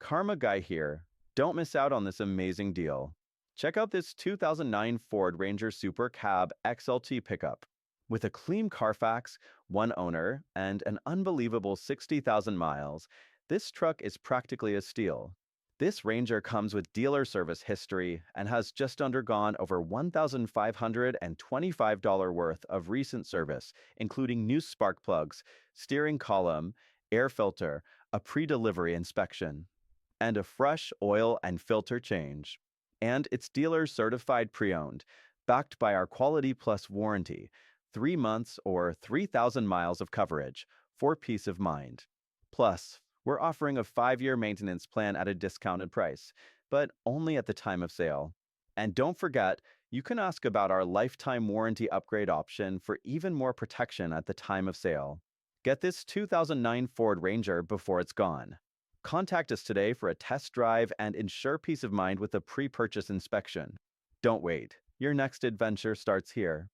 Karma Guy here. Don't miss out on this amazing deal. Check out this 2009 Ford Ranger Super Cab XLT pickup. With a clean Carfax, one owner, and an unbelievable 60,000 miles, this truck is practically a steal. This Ranger comes with dealer service history and has just undergone over $1,525 worth of recent service, including new spark plugs, steering column, air filter, a pre-delivery inspection, and a fresh oil and filter change. And it's dealer certified pre-owned, backed by our Quality Plus warranty, 3 months or 3,000 miles of coverage for peace of mind. Plus, we're offering a 5-year maintenance plan at a discounted price, but only at the time of sale. And don't forget, you can ask about our lifetime warranty upgrade option for even more protection at the time of sale. Get this 2009 Ford Ranger before it's gone. Contact us today for a test drive and ensure peace of mind with a pre-purchase inspection. Don't wait. Your next adventure starts here.